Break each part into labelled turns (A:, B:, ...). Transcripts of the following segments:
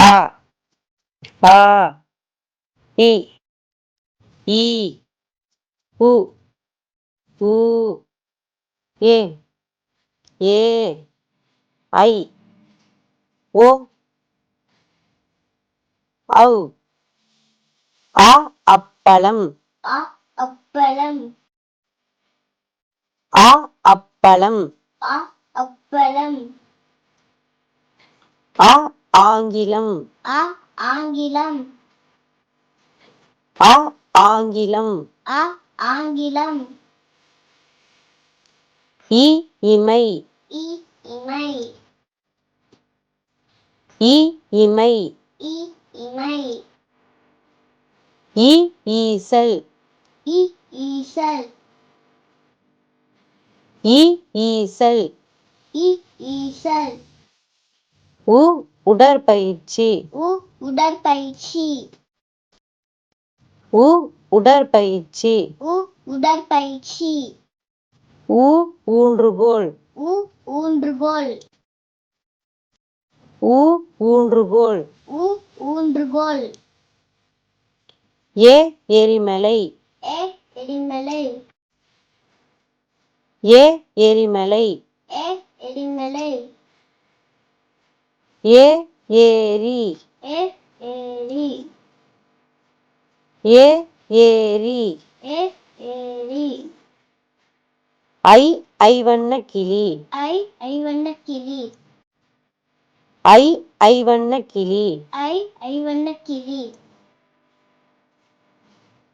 A: ஆ பா இ ஈ உ ஊ ஏ ஏ ஐ ஓ ஔ ஆ அப்பளம்
B: அ அப்பளம்
A: ஆ அப்பளம்
B: அ அப்பளம்
A: ஆ ஆங்கிலம்
B: அ ஆங்கிலம்
A: ஆ ஆங்கிலம்
B: அ ஆங்கிலம்
A: இ இமை
B: இ இமை
A: இ இமை
B: இ இமை
A: இ ஈசல்
B: இ ஈசல்
A: இ ஈசல்
B: இ ஈசல்
A: உ உடற்பயிற்சி
B: உ உடற்பயிற்சி
A: உ உடற்பயிற்சி
B: உ உடற்பயிற்சி
A: ஊ ஊன்றுகோல்
B: உ ஊன்றுகோல்
A: ஊ ஊன்றுகோல்
B: உ ஊன்றுகோல்
A: ஏ எரிமலை
B: ஏ எரிமலை
A: ஏ எரிமலை
B: ஏ எரிமலை
A: ஏ ஏரி
B: ஏ ஏரி
A: ஏ ஏரி
B: ஏ ஏரி
A: ஐ ஐவண்ணக் கிளி
B: ஐ ஐவண்ணக் கிளி
A: ஐ ஐவண்ணக் கிளி
B: ஐ ஐவண்ணக் கிளி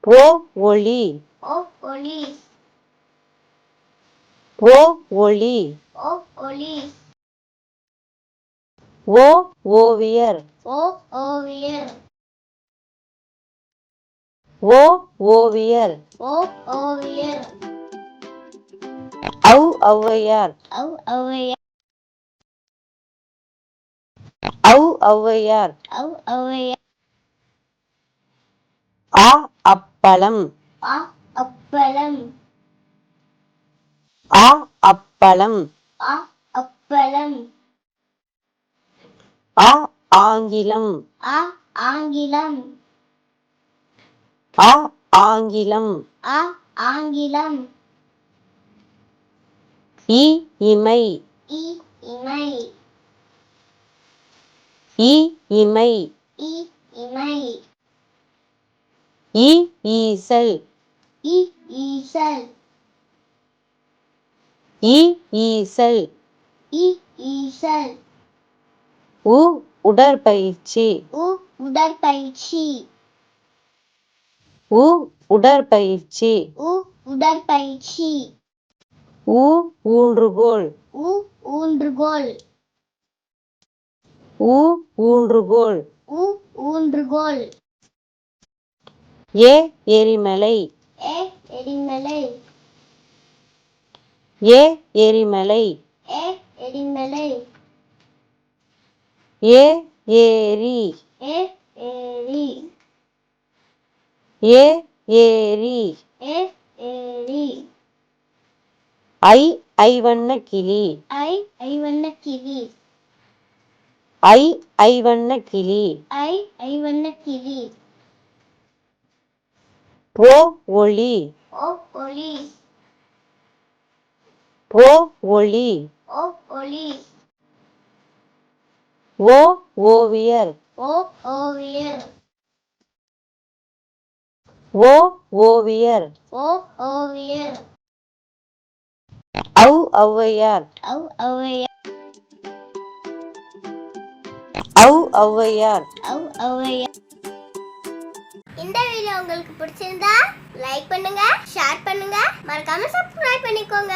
A: ஓ ஒளி
B: ஓ ஒளி
A: ஓ ஒளி
B: ஓ ஒளி
A: ஓ ஓவியர்
B: ஓ ஓவியர்
A: ஓ ஓவியர்
B: ஓ ஓவியர்
A: ஔ ஔவையார்
B: ஔ ஔவையார்
A: ஔ ஔவையார்
B: ஔ ஔவையார்
A: ஆ அப்பளம்
B: அ அப்பளம்
A: ஆ அப்பளம்
B: அ அப்பளம்
A: ஆ ஆங்கிலம்
B: அ ஆங்கிலம்
A: ஆ ஆங்கிலம்
B: அ ஆங்கிலம்
A: இ இமை
B: இ இமை
A: இ இமை
B: இ இமை
A: இ ஈசல்
B: இ ஈசல்
A: இ ஈசல்
B: இ ஈசல்
A: உ உடற்பயிற்சி
B: உ உடற்பயிற்சி
A: உ உடற்பயிற்சி
B: உ உடற்பயிற்சி
A: ஊ ஊன்றுகோல்
B: உ ஊன்றுகோல்
A: ஊ ஊன்றுகோல்
B: உ ஊன்றுகோல்
A: ஏ எரிமலை
B: ஏ எரிமலை
A: ஏ எரிமலை
B: ஏ எரிமலை
A: ஏ ஏரி
B: ஏ ஏரி
A: ஏ ஏரி
B: ஏ ஏரி
A: ஐ ஐவண்ணக் கிளி
B: ஐ ஐவண்ணக் கிளி
A: ஐ ஐவண்ணக் கிளி
B: ஐ ஐவண்ணக் கிளி
A: ஓ ஒளி
B: ஓ ஒளி
A: ஓ ஒளி
B: ஓ ஒளி
A: ஓ ஓவியர்
B: ஓ ஓவியர்
A: ஓ ஓவியர்
B: ஓ ஓவியர்
A: ஔ ஔவையார்
B: ஔ ஔவையார்
A: ஔ ஔவையார்
B: ஔ ஔவையார். இந்த வீடியோ உங்களுக்கு பிடிச்சிருந்தா லைக் பண்ணுங்க, ஷேர் பண்ணுங்க, மறக்காம சப்ஸ்கிரைப் பண்ணிக்கோங்க.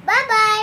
B: Bye by.